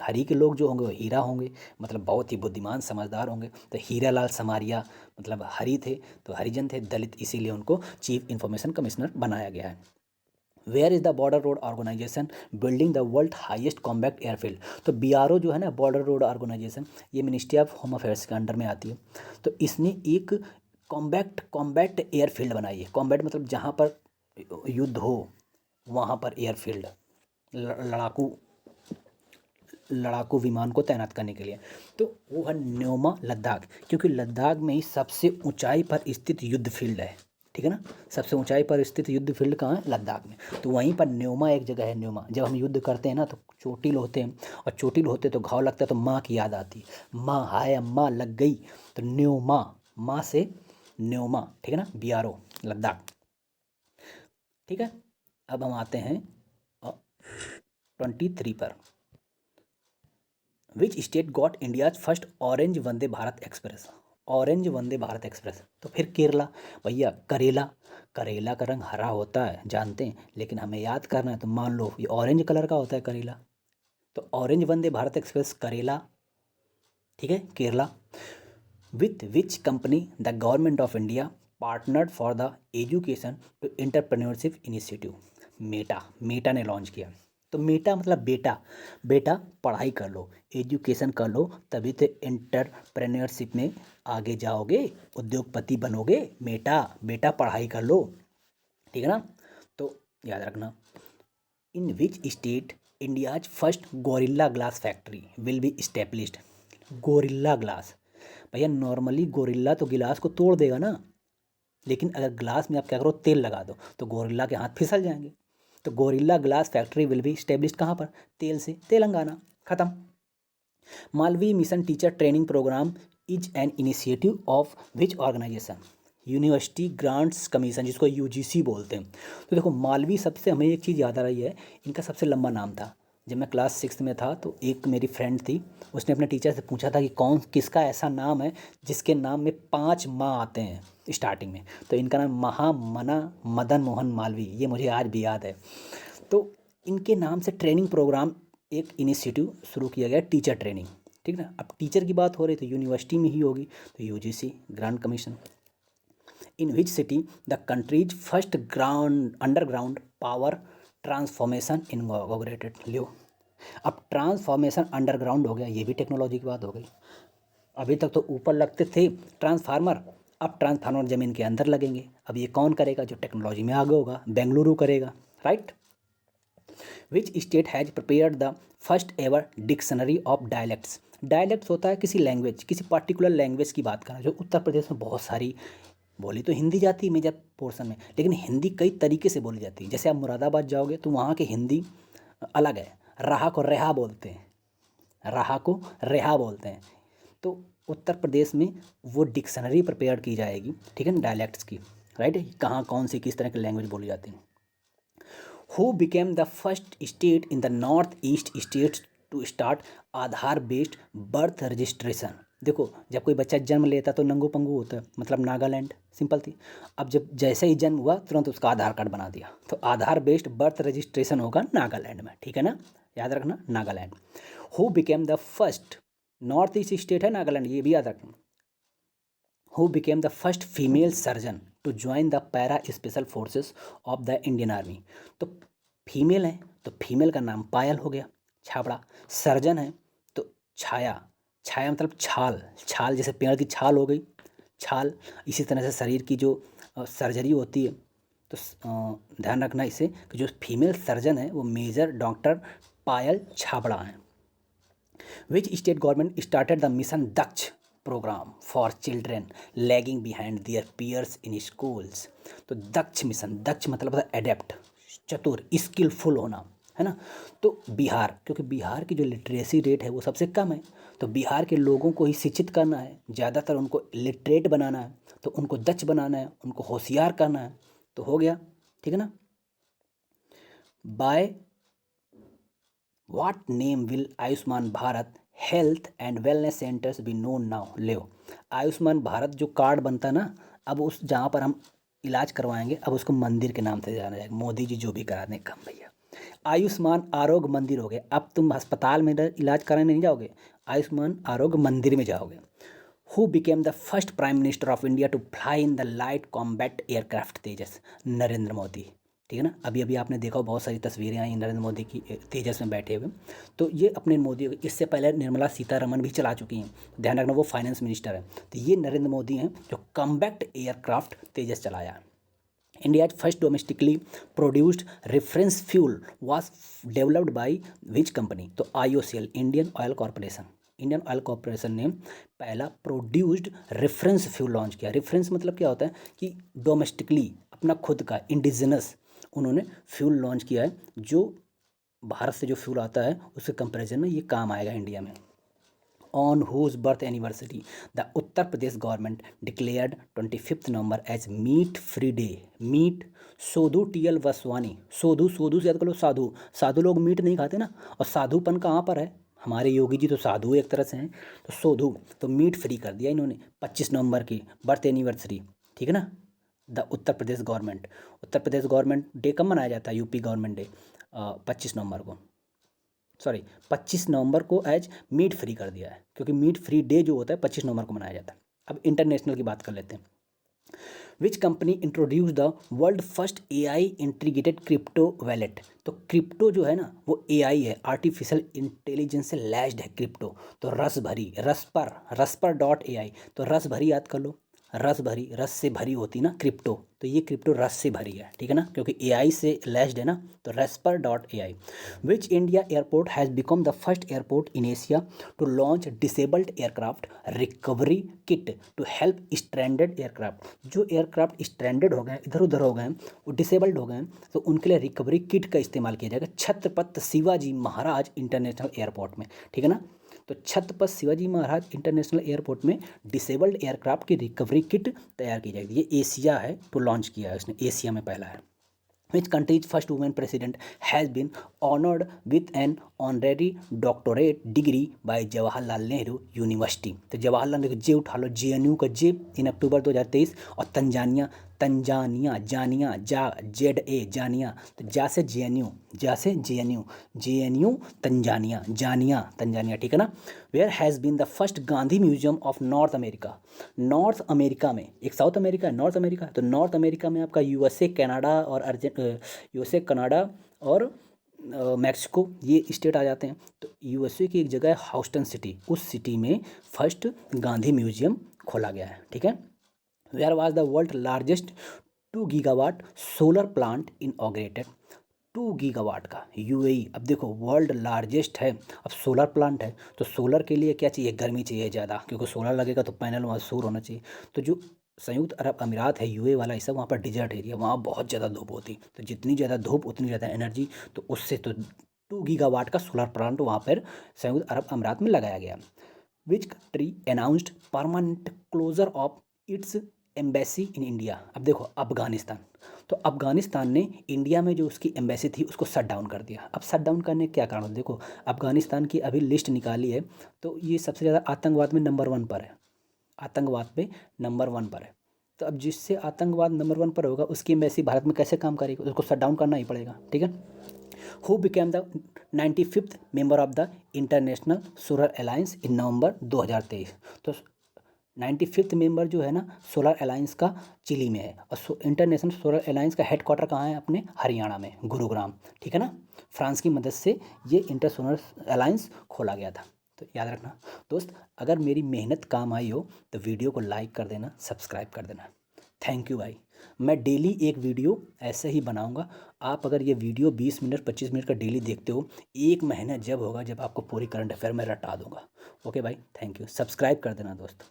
हरी के लोग जो होंगे वो हीरा होंगे, मतलब बहुत ही बुद्धिमान समझदार होंगे। तो हीरा लाल समारिया मतलब हरी थे, तो हरिजन थे, दलित, इसीलिए उनको चीफ इंफॉर्मेशन कमिश्नर बनाया गया है। Where is the border road organisation building the world highest combat airfield. तो BRO जो है ना, बॉर्डर रोड ऑर्गेनाइजेशन, ये मिनिस्ट्री ऑफ होम अफेयर्स के अंडर में आती है। तो इसने एक कॉम्बैट एयरफील्ड बनाई है। कॉम्बैट मतलब जहाँ पर युद्ध हो वहाँ पर एयरफील्ड, लड़ाकू लड़ाकू विमान को तैनात करने के लिए। तो वो है न्योमा लद्दाख, क्योंकि लद्दाख में ही सबसे ऊंचाई पर स्थित युद्ध फील्ड है, ठीक है ना। सबसे ऊंचाई पर स्थित युद्ध फील्ड कहाँ है? लद्दाख में। तो वहीं पर न्योमा एक जगह है। न्योमा, जब हम युद्ध करते हैं ना तो चोटिल होते हैं, और चोटिल होते तो घाव लगता है तो माँ की याद आती है, माँ हाय अम्मा लग गई, तो न्योमा, माँ से न्योमा, ठीक है ना, BRO लद्दाख, ठीक है। अब हम आते हैं 23 पर। Which state got India's first orange Vande Bharat express? Orange Vande Bharat express, तो फिर केरला। भैया करेला, करेला का रंग हरा होता है जानते हैं, लेकिन हमें याद करना है, तो मान लो ये ऑरेंज कलर का होता है करेला, तो ऑरेंज वंदे भारत एक्सप्रेस करेला, ठीक है, Kerala. With which company the government of India partnered for the education to entrepreneurship initiative? Meta, Meta ने लॉन्च किया। तो मेटा मतलब बेटा, बेटा पढ़ाई कर लो, एजुकेशन कर लो, तभी तो एंटरप्रेन्योरशिप में आगे जाओगे, उद्योगपति बनोगे। मेटा, बेटा पढ़ाई कर लो, ठीक है ना। तो याद रखना। In which state India's first gorilla glass factory will be established? Gorilla glass, भैया नॉर्मली गोरिल्ला तो गिलास को तोड़ देगा ना, लेकिन अगर ग्लास में आप क्या करो, तेल लगा दो, तो गोरिल्ला के हाथ फिसल जाएंगे। तो gorilla glass factory will be established कहाँ पर? तेल से, तेलंगाना, खत्म। Malaviya mission teacher training programme is an initiative of which organisation? University grants commission, जिसको UGC बोलते हैं। तो देखो मालवीय, सबसे हमें एक चीज़ याद आ रही है, इनका सबसे लंबा नाम था। जब मैं क्लास 6 में था तो एक मेरी फ्रेंड थी, उसने अपने टीचर से पूछा था कि किसका ऐसा नाम है जिसके नाम में 5 माँ आते हैं स्टार्टिंग में। तो इनका नाम महामना मदन मोहन मालवीय, ये मुझे आज भी याद है। तो इनके नाम से ट्रेनिंग प्रोग्राम, एक इनिशिएटिव शुरू किया गया, टीचर ट्रेनिंग, ठीक ना। अब टीचर की बात हो रही तो यूनिवर्सिटी में ही होगी, तो UGC grant commission. In which city the country's first ground underground power transformation inaugurated? लियो, अब ट्रांसफॉर्मेशन अंडरग्राउंड हो गया, ये भी टेक्नोलॉजी की बात हो गई। अभी तक तो ऊपर लगते थे ट्रांसफार्मर, अब ट्रांसफार्मर ज़मीन के अंदर लगेंगे। अब ये कौन करेगा? जो टेक्नोलॉजी में आगे होगा, बेंगलुरु करेगा, right. Which state has prepared the first ever dictionary of dialects? Dialects होता है किसी लैंग्वेज, किसी पर्टिकुलर लैंग्वेज की बात करना। जो उत्तर प्रदेश में बहुत सारी, बोली तो हिंदी जाती है मेजर पोर्शन में, लेकिन हिंदी कई तरीके से बोली जाती है। जैसे आप मुरादाबाद जाओगे तो वहाँ की हिंदी अलग है, राहा को रेहा बोलते हैं, राहा को रेहा बोलते हैं। तो उत्तर प्रदेश में वो डिक्शनरी प्रिपेयर की जाएगी, ठीक है ना, डायलेक्ट्स की, राइट। कहाँ कौन सी किस तरह की लैंग्वेज बोली जाती है। Who became the first state in the north east states to start Aadhaar based birth registration? देखो जब कोई बच्चा जन्म लेता तो नंगू पंगू होता है, मतलब नागालैंड, सिंपल थी। अब जब जैसे ही जन्म हुआ तुरंत उसका आधार कार्ड बना दिया, तो आधार बेस्ड बर्थ रजिस्ट्रेशन होगा नागालैंड में, ठीक है ना, याद रखना Nagaland. Who became the first, north east state है नागालैंड, ये भी याद रखना। Who became the first female surgeon to join the para special forces of the Indian army? तो फीमेल है तो फीमेल का नाम पायल हो गया, छाबड़ा। सर्जन है तो छाया, छाया मतलब छाल, छाल जैसे पेड़ की छाल हो गई, छाल। इसी तरह से शरीर की जो सर्जरी होती है, तो ध्यान रखना इसे कि जो फीमेल सर्जन है वो मेजर डॉक्टर पायल छाबड़ा हैं। Which state government started the mission Daksh programme for children lagging behind their peers in schools? तो दक्ष मिशन, दक्ष मतलब होता है एडेप्ट, चतुर, स्किलफुल होना, है ना। तो बिहार, क्योंकि बिहार की जो लिटरेसी रेट है वो सबसे कम है, तो बिहार के लोगों को ही शिक्षित करना है, ज़्यादातर उनको लिटरेट बनाना है, तो उनको दक्ष बनाना है, उनको होशियार करना है, तो हो गया, ठीक है ना। By what name will Ayushman Bharat health and wellness centres be known now? ले, आयुष्मान भारत जो कार्ड बनता है ना, अब उस जहाँ पर हम इलाज करवाएंगे अब उसको मंदिर के नाम से जाना जाएगा। मोदी जी जो भी करा दें काम भैया, आयुष्मान आरोग्य मंदिर हो गया, अब तुम अस्पताल में इलाज कराने नहीं जाओगे, आयुष्मान आरोग्य मंदिर में जाओगे। Who became the first prime minister of India to fly in the light combat aircraft Tejas? Narendra Modi. ठीक है ना, अभी अभी आपने देखा बहुत सारी तस्वीरें आई नरेंद्र मोदी की तेजस में बैठे हुए। तो ये अपने मोदी, इससे पहले निर्मला सीतारमण भी चला चुकी हैं, ध्यान रखना वो फाइनेंस मिनिस्टर है। तो ये नरेंद्र मोदी हैं जो कॉम्बैट एयरक्राफ्ट तेजस चलाया। India's first domestically produced reference fuel was developed by which company? तो IOCL, Indian oil corporation, Indian oil corporation ने पहला प्रोड्यूस्ड रेफरेंस फ्यूल लॉन्च किया। रेफरेंस मतलब क्या होता है कि डोमेस्टिकली अपना खुद का इंडिजिनस उन्होंने फ्यूल लॉन्च किया है, जो भारत से जो फ्यूल आता है उसके कंपैरिजन में ये काम आएगा इंडिया में। On whose birth anniversary the Uttar Pradesh government declared 25th November as Meat Free Day? Meat Sadhu TL Vaswani, Sadhu Sadhu से याद कर लो, साधु, साधु लोग मीट नहीं खाते ना, और साधुपन कहाँ पर है? हमारे योगी जी तो साधु एक तरह से हैं, तो सोधू, तो मीट फ्री कर दिया इन्होंने 25 नवंबर की बर्थ एनिवर्सरी। ठीक है ना, the Uttar Pradesh government, Uttar Pradesh government day कब मनाया जाता है? यूपी गवर्नमेंट डे 25 नवंबर को, सॉरी 25 नवंबर को एज मीट फ्री कर दिया है, क्योंकि मीट फ्री डे जो होता है 25 नवंबर को मनाया जाता है। अब इंटरनेशनल की बात कर लेते हैं। Which company introduce the world first AI integrated crypto wallet? तो क्रिप्टो जो है ना वो AI है, आर्टिफिशियल इंटेलिजेंस से लैस्ड है क्रिप्टो। तो रस भरी, रसपर.ai, तो रस भरी याद कर लो, रस भरी, रस से भरी होती ना क्रिप्टो, तो ये क्रिप्टो रस से भरी है। ठीक है ना, क्योंकि AI से लैस्ड है ना, तो रसपर.ai। Which India airport has become the first airport in Asia to launch disabled aircraft recovery kit to help stranded aircraft? जो एयरक्राफ्ट स्ट्रैंडेड हो गए, इधर उधर हो गए, वो डिसेबल्ड हो गए, तो उनके लिए रिकवरी किट का इस्तेमाल किया जाएगा छत्रपति शिवाजी महाराज इंटरनेशनल एयरपोर्ट में। ठीक है ना, तो छत्रपति शिवाजी महाराज इंटरनेशनल एयरपोर्ट में डिसेबल्ड एयरक्राफ्ट की रिकवरी किट तैयार की जाएगी। ये एशिया है तो लॉन्च किया है उसने, एशिया में पहला है। Which country's first woman president has been honored with an honorary doctorate degree by Jawaharlal Nehru university? तो जवाहरलाल नेहरू, जे उठा लो, JNU का जे, इन अक्टूबर 2023। और तंजानिया, तंजानिया, जानिया, ZA जानिया, तो जा से JNU, जा से JNU तंजानिया, जानिया तंजानिया। ठीक है ना। Where has been the first Gandhi museum of North America? North America में, एक साउथ अमेरिका है, नॉर्थ अमेरिका, तो नॉर्थ अमेरिका में आपका USA, कनाडा और USA, कनाडा और मैक्सिको, ये स्टेट आ जाते हैं। तो USA की एक जगह है हाउस्टन सिटी, उस सिटी में फर्स्ट गांधी म्यूजियम खोला गया है। ठीक है। Where was the world largest 2 gigawatt solar plant inaugurated? 2 gigawatt का UAE, अब देखो वर्ल्ड लार्जेस्ट है, अब सोलर प्लांट है, तो सोलर के लिए क्या चाहिए? गर्मी चाहिए ज़्यादा, क्योंकि सोलर लगेगा तो पैनल वहाँ सूर होना चाहिए। तो जो संयुक्त अरब अमीरात है, UAE वाला हिस्सा, वहाँ पर डिजर्ट एरिया, वहाँ बहुत ज़्यादा धूप होती, तो जितनी ज़्यादा धूप उतनी ज़्यादा एनर्जी, तो उससे तो 2 गीगावाट का सोलर प्लांट वहाँ पर संयुक्त अरब अमीरात में लगाया गया। Which country announced permanent closure of its embassy in India? अब देखो अफगानिस्तान, तो अफगानिस्तान ने इंडिया में जो उसकी एम्बेसी थी उसको शट डाउन कर दिया। अब शट डाउन करने के क्या कारण? देखो अफगानिस्तान की अभी लिस्ट निकाली है, तो ये सबसे ज़्यादा आतंकवाद में नंबर 1 पर है, आतंकवाद पे नंबर 1 पर है। तो अब जिससे आतंकवाद नंबर 1 पर होगा उसकी एम्बेसी भारत में कैसे काम करेगी? उसको शट डाउन करना ही पड़ेगा। ठीक है। Who became the 95th member of the International Solar Alliance in November 2023? तो 95th मेंबर जो है ना सोलर अलायंस का चिली में है, और इंटरनेशनल सोलर अलायंस का हेडक्वार्टर कहाँ है? अपने हरियाणा में, गुरुग्राम। ठीक है ना। फ्रांस की मदद से ये इंटर सोलर अलायंस खोला गया था। तो याद रखना दोस्त, अगर मेरी मेहनत काम आई हो तो वीडियो को लाइक कर देना, सब्सक्राइब कर देना। थैंक यू भाई। मैं डेली एक वीडियो ऐसे ही बनाऊंगा। आप अगर ये वीडियो 20 मिनट 25 मिनट का डेली देखते हो, 1 महीना जब होगा जब आपको पूरी करंट अफेयर में रटा दूंगा। ओके भाई, थैंक यू। सब्सक्राइब कर देना दोस्त।